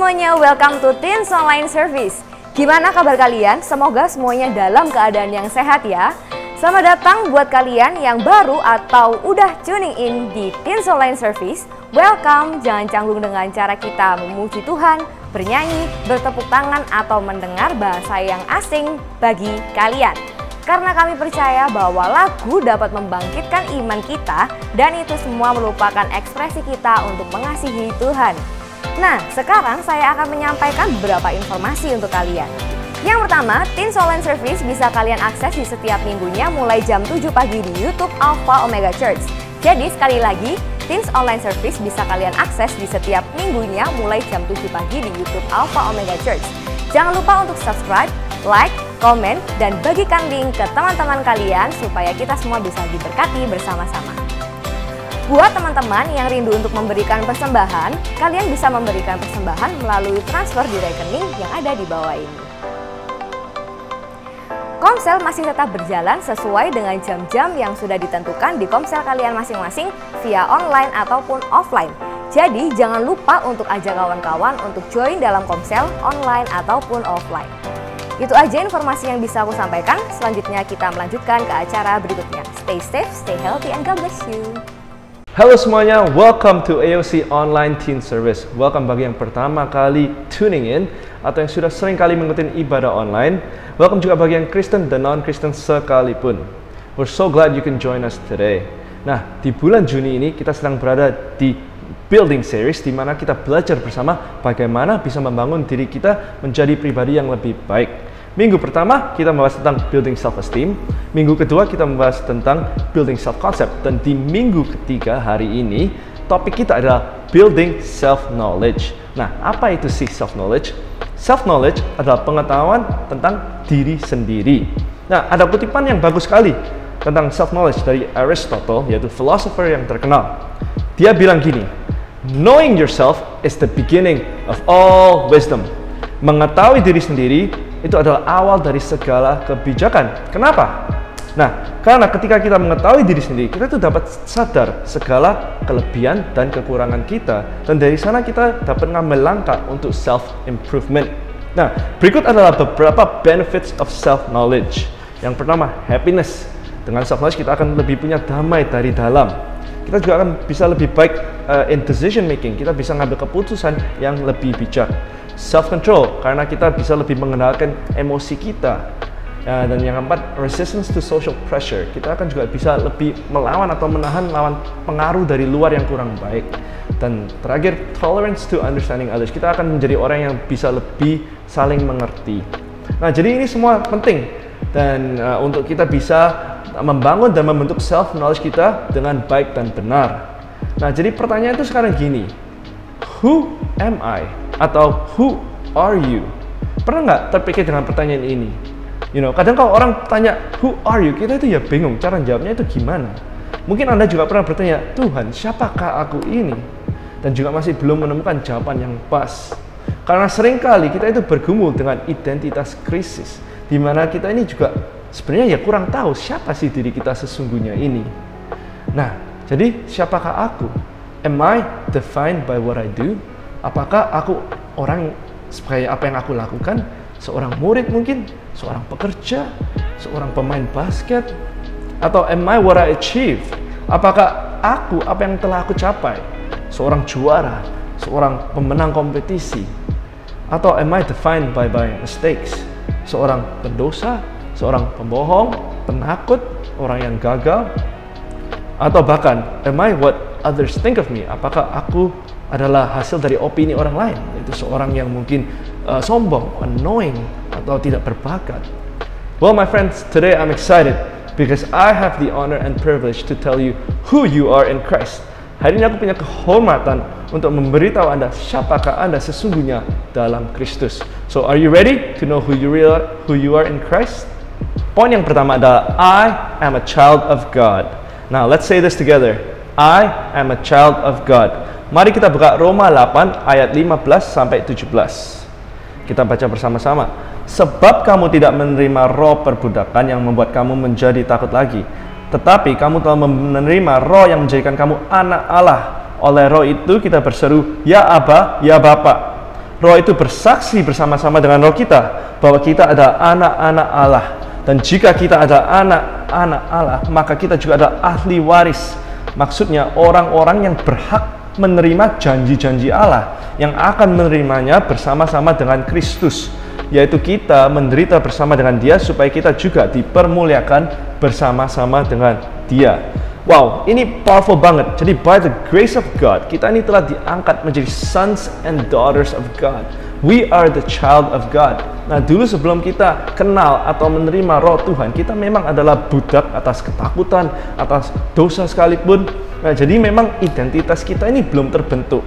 semuanya, welcome to Teens Online Service. Gimana kabar kalian? Semoga semuanya dalam keadaan yang sehat ya. Selamat datang buat kalian yang baru atau udah tuning in di Teens Online Service. Welcome, jangan canggung dengan cara kita memuji Tuhan, bernyanyi, bertepuk tangan, atau mendengar bahasa yang asing bagi kalian. Karena kami percaya bahwa lagu dapat membangkitkan iman kita dan itu semua merupakan ekspresi kita untuk mengasihi Tuhan. Nah, sekarang saya akan menyampaikan beberapa informasi untuk kalian. Yang pertama, Teens Online Service bisa kalian akses di setiap minggunya mulai jam 7 pagi di YouTube Alpha Omega Church. Jadi sekali lagi, Teens Online Service bisa kalian akses di setiap minggunya mulai jam 7 pagi di YouTube Alpha Omega Church. Jangan lupa untuk subscribe, like, komen, dan bagikan link ke teman-teman kalian supaya kita semua bisa diberkati bersama-sama. Buat teman-teman yang rindu untuk memberikan persembahan, kalian bisa memberikan persembahan melalui transfer di rekening yang ada di bawah ini. Komsel masih tetap berjalan sesuai dengan jam-jam yang sudah ditentukan di komsel kalian masing-masing via online ataupun offline. Jadi jangan lupa untuk ajak kawan-kawan untuk join dalam komsel online ataupun offline. Itu aja informasi yang bisa aku sampaikan. Selanjutnya kita melanjutkan ke acara berikutnya. Stay safe, stay healthy, and God bless you. Halo semuanya, welcome to AOC Online Teen Service. Welcome bagi yang pertama kali tuning in atau yang sudah sering kali mengikuti ibadah online. Welcome juga bagi yang Kristen dan non-Kristen sekalipun. We're so glad you can join us today. Nah, di bulan Juni ini kita sedang berada di Building Series di mana kita belajar bersama bagaimana bisa membangun diri kita menjadi pribadi yang lebih baik. Minggu pertama kita membahas tentang building self-esteem. Minggu kedua kita membahas tentang building self-concept. Dan di minggu ketiga hari ini, topik kita adalah building self-knowledge. Nah, apa itu sih self-knowledge? Self-knowledge adalah pengetahuan tentang diri sendiri. Nah, ada kutipan yang bagus sekali tentang self-knowledge dari Aristotle, yaitu philosopher yang terkenal. Dia bilang gini, knowing yourself is the beginning of all wisdom. Mengetahui diri sendiri itu adalah awal dari segala kebijakan. Kenapa? Nah, karena ketika kita mengetahui diri sendiri, kita tuh dapat sadar segala kelebihan dan kekurangan kita. Dan dari sana kita dapat mengambil langkah untuk self-improvement. Nah, berikut adalah beberapa benefits of self-knowledge. Yang pertama, happiness. Dengan self-knowledge kita akan lebih punya damai dari dalam. Kita juga akan bisa lebih baik in decision making. Kita bisa mengambil keputusan yang lebih bijak. Self-control, karena kita bisa lebih mengendalikan emosi kita. Dan yang keempat, resistance to social pressure. Kita akan juga bisa lebih melawan atau menahan lawan pengaruh dari luar yang kurang baik. Dan terakhir, tolerance to understanding others. Kita akan menjadi orang yang bisa lebih saling mengerti. Nah, jadi ini semua penting. Dan untuk kita bisa membangun dan membentuk self-knowledge kita dengan baik dan benar. Nah, jadi pertanyaan itu sekarang gini. Who am I? Atau who are you? Pernah nggak terpikir dengan pertanyaan ini? Kadang kalau orang tanya who are you, kita itu ya bingung cara jawabnya itu gimana. Mungkin Anda juga pernah bertanya, Tuhan, siapakah aku ini? Dan juga masih belum menemukan jawaban yang pas. Karena seringkali kita itu bergumul dengan identitas krisis, di mana kita ini juga sebenarnya ya kurang tahu siapa sih diri kita sesungguhnya ini. Nah, jadi siapakah aku? Am I defined by what I do? Apakah aku orang sebagai apa yang aku lakukan? Seorang murid mungkin? Seorang pekerja? Seorang pemain basket? Atau am I what I achieve? Apakah aku apa yang telah aku capai? Seorang juara? Seorang pemenang kompetisi? Atau am I defined by my mistakes? Seorang pendosa? Seorang pembohong? Penakut? Orang yang gagal? Atau bahkan am I what others think of me? Apakah aku adalah hasil dari opini orang lain? Itu seorang yang mungkin sombong, annoying, atau tidak berbakat. Well, my friends, today I'm excited because I have the honor and privilege to tell you who you are in Christ. Hari ini aku punya kehormatan untuk memberitahu Anda siapakah Anda sesungguhnya dalam Kristus. So, are you ready to know who you are in Christ? Poin yang pertama adalah I am a child of God. Now, let's say this together. I am a child of God. Mari kita buka Roma 8 ayat 15 sampai 17. Kita baca bersama-sama. Sebab kamu tidak menerima roh perbudakan yang membuat kamu menjadi takut lagi, tetapi kamu telah menerima roh yang menjadikan kamu anak Allah. Oleh roh itu kita berseru, ya Aba, ya Bapa. Roh itu bersaksi bersama-sama dengan roh kita bahwa kita adalah anak-anak Allah. Dan jika kita adalah anak-anak Allah, maka kita juga adalah ahli waris. Maksudnya orang-orang yang berhak menerima janji-janji Allah, yang akan menerimanya bersama-sama dengan Kristus, yaitu kita menderita bersama dengan Dia supaya kita juga dipermuliakan bersama-sama dengan Dia. Wow, ini powerful banget. Jadi by the grace of God, kita ini telah diangkat menjadi sons and daughters of God. We are the child of God. Nah, dulu sebelum kita kenal atau menerima roh Tuhan, kita memang adalah budak atas ketakutan, atas dosa sekalipun. Nah, jadi memang identitas kita ini belum terbentuk.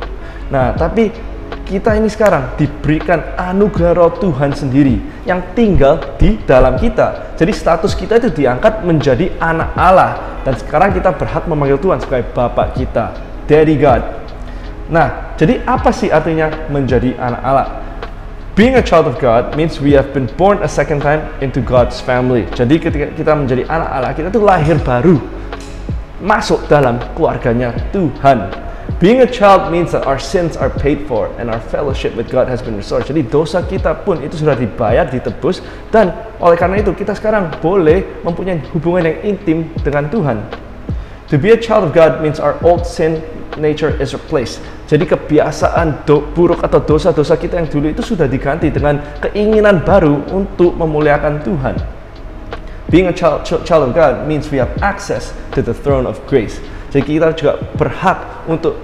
Nah, tapi kita ini sekarang diberikan anugerah roh Tuhan sendiri yang tinggal di dalam kita. Jadi status kita itu diangkat menjadi anak Allah. Dan sekarang kita berhak memanggil Tuhan sebagai Bapak kita, Daddy God. Nah, jadi apa sih artinya menjadi anak Allah? Being a child of God means we have been born a second time into God's family. Jadi ketika kita menjadi anak Allah, kita tuh lahir baru, masuk dalam keluarganya Tuhan. Being a child means that our sins are paid for and our fellowship with God has been restored. Jadi dosa kita pun itu sudah dibayar, ditebus, dan oleh karena itu kita sekarang boleh mempunyai hubungan yang intim dengan Tuhan. To be a child of God means our old sin nature is replaced. Jadi kebiasaan buruk atau dosa-dosa kita yang dulu itu sudah diganti dengan keinginan baru untuk memuliakan Tuhan. Being a child of God means we have access to the throne of grace. Jadi kita juga berhak untuk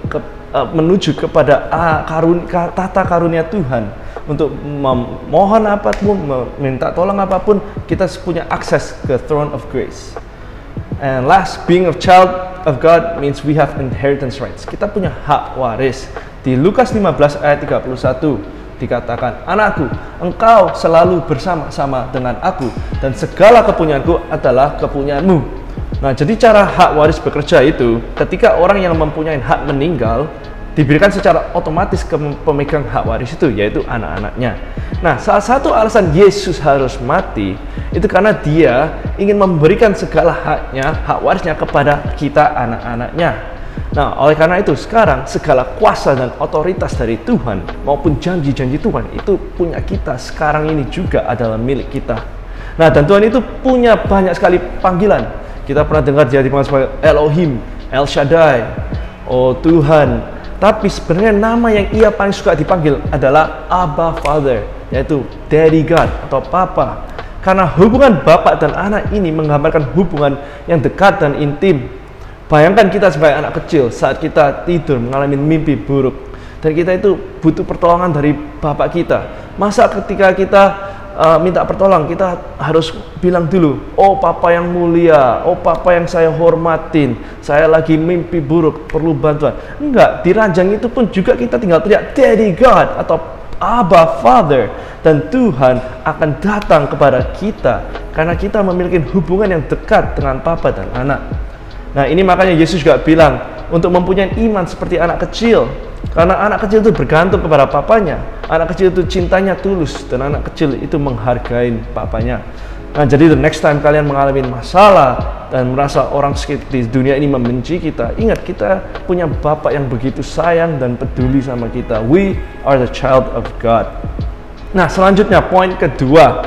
menuju kepada tata karunia Tuhan. Untuk memohon apapun, meminta tolong apapun, kita punya akses ke throne of grace. And last, being a child of God means we have inheritance rights. Kita punya hak waris. Di Lukas 15 ayat 31 dikatakan, "Anakku, engkau selalu bersama-sama dengan aku, dan segala kepunyaanku adalah kepunyaanmu." Nah, jadi cara hak waris bekerja itu, ketika orang yang mempunyai hak meninggal, diberikan secara otomatis ke pemegang hak waris itu, yaitu anak-anaknya. Nah, salah satu alasan Yesus harus mati, itu karena Dia ingin memberikan segala haknya, hak warisnya kepada kita anak-anaknya. Nah, oleh karena itu, sekarang segala kuasa dan otoritas dari Tuhan, maupun janji-janji Tuhan, itu punya kita sekarang ini juga adalah milik kita. Nah, dan Tuhan itu punya banyak sekali panggilan. Kita pernah dengar Dia dipanggil sebagai Elohim, El Shaddai, oh Tuhan. Tapi sebenarnya nama yang Ia paling suka dipanggil adalah Abba Father, yaitu Daddy God atau Papa. Karena hubungan bapak dan anak ini menggambarkan hubungan yang dekat dan intim. Bayangkan kita sebagai anak kecil saat kita tidur mengalami mimpi buruk, dan kita itu butuh pertolongan dari bapak kita. Masa ketika kita minta pertolongan, kita harus bilang dulu, "Oh Papa yang mulia, oh Papa yang saya hormatin, saya lagi mimpi buruk, perlu bantuan." Enggak, di ranjang itu pun juga kita tinggal teriak Daddy God atau Abba Father, dan Tuhan akan datang kepada kita karena kita memiliki hubungan yang dekat dengan Papa dan anak. Nah, ini makanya Yesus juga bilang untuk mempunyai iman seperti anak kecil. Karena anak kecil itu bergantung kepada papanya. Anak kecil itu cintanya tulus, dan anak kecil itu menghargai papanya. Nah, jadi the next time kalian mengalami masalah dan merasa orang sekitar di dunia ini membenci kita, ingat kita punya Bapa yang begitu sayang dan peduli sama kita. We are the child of God. Nah, selanjutnya poin kedua,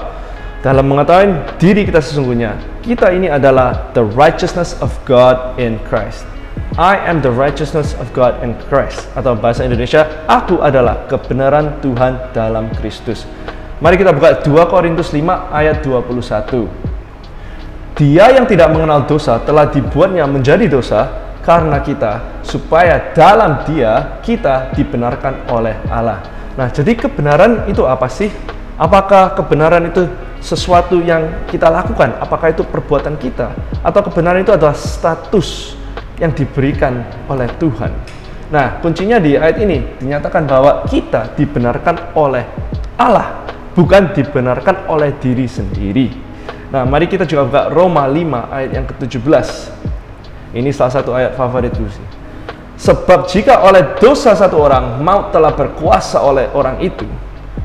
dalam mengetahui diri kita sesungguhnya, kita ini adalah the righteousness of God in Christ. I am the righteousness of God in Christ, atau bahasa Indonesia, aku adalah kebenaran Tuhan dalam Kristus. Mari kita buka 2 Korintus 5 ayat 21. Dia yang tidak mengenal dosa telah dibuatnya menjadi dosa karena kita, supaya dalam Dia kita dibenarkan oleh Allah. Nah, jadi kebenaran itu apa sih? Apakah kebenaran itu sesuatu yang kita lakukan? Apakah itu perbuatan kita? Atau kebenaran itu adalah status yang diberikan oleh Tuhan? Nah, kuncinya di ayat ini dinyatakan bahwa kita dibenarkan oleh Allah, bukan dibenarkan oleh diri sendiri. Nah, mari kita juga buka Roma 5 ayat yang ke-17. Ini salah satu ayat favoritku sih. Sebab jika oleh dosa satu orang maut telah berkuasa oleh orang itu,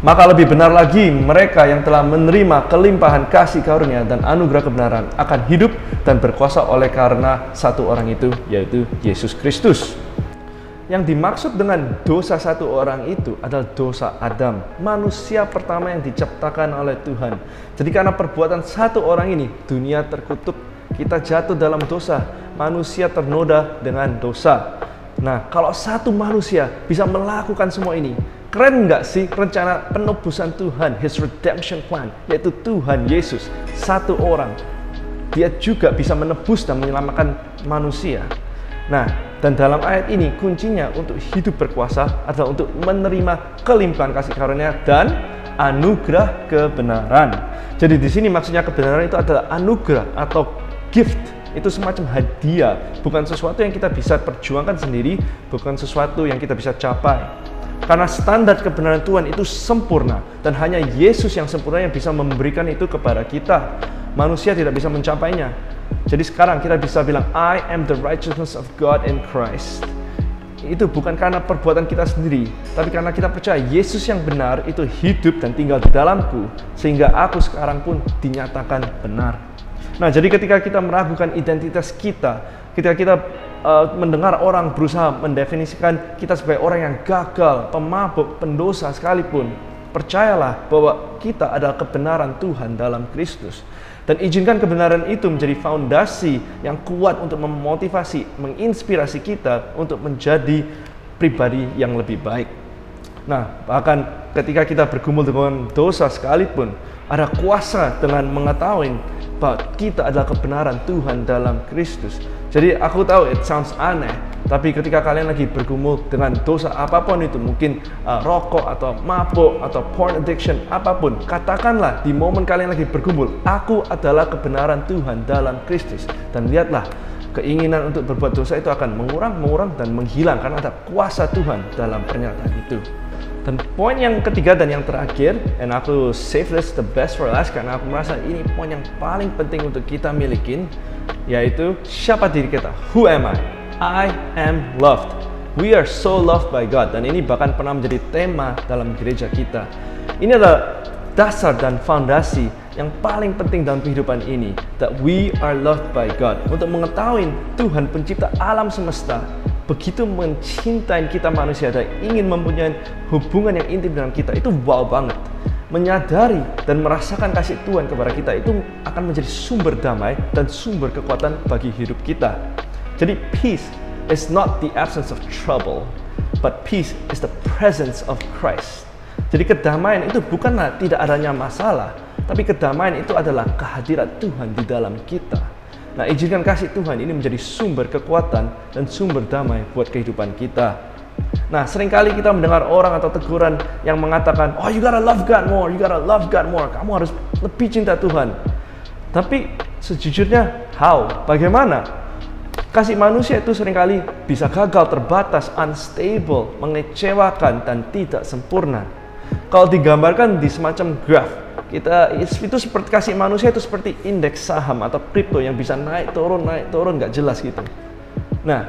maka lebih benar lagi mereka yang telah menerima kelimpahan kasih karunia dan anugerah kebenaran akan hidup dan berkuasa oleh karena satu orang itu, yaitu Yesus Kristus. Yang dimaksud dengan dosa satu orang itu adalah dosa Adam, manusia pertama yang diciptakan oleh Tuhan. Jadi karena perbuatan satu orang ini, dunia terkutuk, kita jatuh dalam dosa, manusia ternoda dengan dosa. Nah, kalau satu manusia bisa melakukan semua ini, keren nggak sih rencana penebusan Tuhan, His redemption plan, yaitu Tuhan Yesus, satu orang. Dia juga bisa menebus dan menyelamatkan manusia. Nah, dan dalam ayat ini kuncinya untuk hidup berkuasa adalah untuk menerima kelimpahan kasih karunia dan anugerah kebenaran. Jadi di sini maksudnya kebenaran itu adalah anugerah atau gift. Itu semacam hadiah, bukan sesuatu yang kita bisa perjuangkan sendiri, bukan sesuatu yang kita bisa capai. Karena standar kebenaran Tuhan itu sempurna dan hanya Yesus yang sempurna yang bisa memberikan itu kepada kita. Manusia tidak bisa mencapainya. Jadi sekarang kita bisa bilang, I am the righteousness of God in Christ. Itu bukan karena perbuatan kita sendiri, tapi karena kita percaya Yesus yang benar itu hidup dan tinggal di dalamku, sehingga aku sekarang pun dinyatakan benar. Nah, jadi ketika kita meragukan identitas kita, ketika kita mendengar orang berusaha mendefinisikan kita sebagai orang yang gagal, pemabuk, pendosa sekalipun, percayalah bahwa kita adalah kebenaran Tuhan dalam Kristus. Dan izinkan kebenaran itu menjadi fondasi yang kuat untuk memotivasi, menginspirasi kita untuk menjadi pribadi yang lebih baik. Nah, bahkan ketika kita bergumul dengan dosa sekalipun, ada kuasa dengan mengetahui bahwa kita adalah kebenaran Tuhan dalam Kristus. Jadi aku tahu it sounds aneh, tapi ketika kalian lagi bergumul dengan dosa apapun itu, mungkin rokok atau mabuk atau porn addiction, apapun, katakanlah di momen kalian lagi bergumul, aku adalah kebenaran Tuhan dalam Kristus. Dan lihatlah, keinginan untuk berbuat dosa itu akan mengurang dan menghilang karena ada kuasa Tuhan dalam pernyataan itu. Dan poin yang ketiga dan yang terakhir, and aku save this the best for last karena aku merasa ini poin yang paling penting untuk kita milikin, yaitu siapa diri kita? Who am I? I am loved. We are so loved by God. Dan ini bahkan pernah menjadi tema dalam gereja kita. Ini adalah dasar dan fondasi yang paling penting dalam kehidupan ini, that we are loved by God. Untuk mengetahui Tuhan pencipta alam semesta begitu mencintai kita manusia dan ingin mempunyai hubungan yang intim dengan kita, itu wow banget. Menyadari dan merasakan kasih Tuhan kepada kita itu akan menjadi sumber damai dan sumber kekuatan bagi hidup kita. Jadi peace is not the absence of trouble, but peace is the presence of Christ. Jadi kedamaian itu bukanlah tidak adanya masalah, tapi kedamaian itu adalah kehadiran Tuhan di dalam kita. Nah, izinkan kasih Tuhan ini menjadi sumber kekuatan dan sumber damai buat kehidupan kita. Nah, seringkali kita mendengar orang atau teguran yang mengatakan, oh, you gotta love God more, you gotta love God more. Kamu harus lebih cinta Tuhan. Tapi sejujurnya, how? Bagaimana? Kasih manusia itu seringkali bisa gagal, terbatas, unstable, mengecewakan, dan tidak sempurna. Kalau digambarkan di semacam graph, itu seperti kasih manusia itu seperti indeks saham atau kripto yang bisa naik turun nggak jelas gitu. Nah,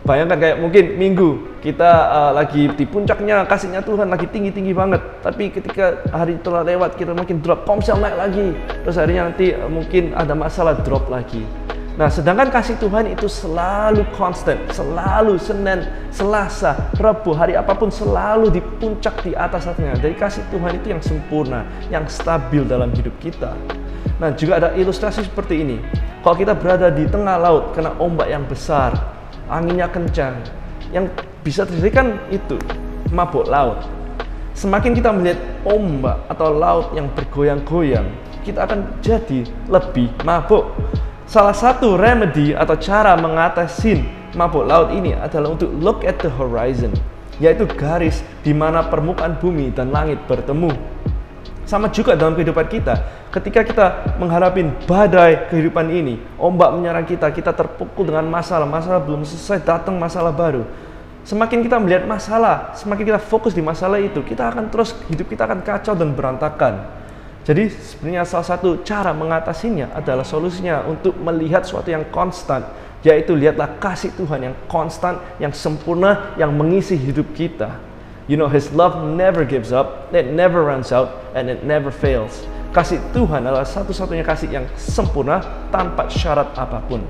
bayangkan kayak mungkin minggu kita lagi di puncaknya kasihnya Tuhan, lagi tinggi banget, tapi ketika hari telah lewat kita mungkin drop, Komsel naik lagi, terus harinya nanti mungkin ada masalah, drop lagi. Nah, sedangkan kasih Tuhan itu selalu konstan, selalu Senin, Selasa, Rabu, hari apapun selalu di puncak di atasnya. Dari kasih Tuhan itu yang sempurna, yang stabil dalam hidup kita. Nah, juga ada ilustrasi seperti ini. Kalau kita berada di tengah laut, kena ombak yang besar, anginnya kencang, yang bisa terjadi kan itu, mabuk laut. Semakin kita melihat ombak atau laut yang bergoyang-goyang, kita akan jadi lebih mabuk. Salah satu remedy atau cara mengatasi mabuk laut ini adalah untuk look at the horizon, yaitu garis di mana permukaan bumi dan langit bertemu. Sama juga dalam kehidupan kita, ketika kita menghadapi badai kehidupan ini, ombak menyerang kita, kita terpukul dengan masalah belum selesai, datang masalah baru. Semakin kita melihat masalah, semakin kita fokus di masalah itu, kita akan terus, hidup kita akan kacau dan berantakan. Jadi sebenarnya salah satu cara mengatasinya adalah solusinya untuk melihat sesuatu yang konstan, yaitu lihatlah kasih Tuhan yang konstan, yang sempurna, yang mengisi hidup kita. You know, His love never gives up, it never runs out, and it never fails. Kasih Tuhan adalah satu-satunya kasih yang sempurna tanpa syarat apapun.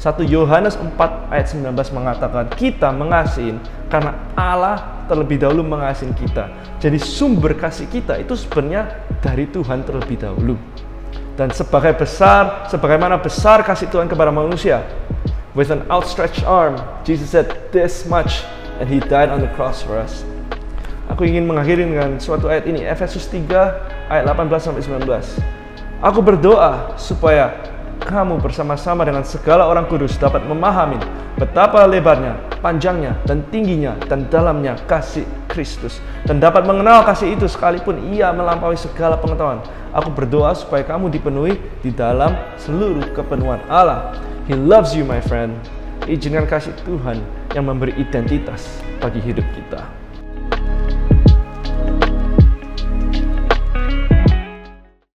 1 Yohanes 4 ayat 19 mengatakan kita mengasihi karena Allah terlebih dahulu mengasihi kita. Jadi sumber kasih kita itu sebenarnya dari Tuhan terlebih dahulu. Dan sebagaimana besar kasih Tuhan kepada manusia, with an outstretched arm, Jesus said this much and He died on the cross for us. Aku ingin mengakhiri dengan suatu ayat ini, Efesus 3 ayat 18-19. Aku berdoa supaya kamu bersama-sama dengan segala orang kudus dapat memahami betapa lebarnya, panjangnya, dan tingginya, dan dalamnya kasih Kristus, dan dapat mengenal kasih itu sekalipun ia melampaui segala pengetahuan. Aku berdoa supaya kamu dipenuhi di dalam seluruh kepenuhan Allah. He loves you, my friend. Izinkan kasih Tuhan yang memberi identitas bagi hidup kita.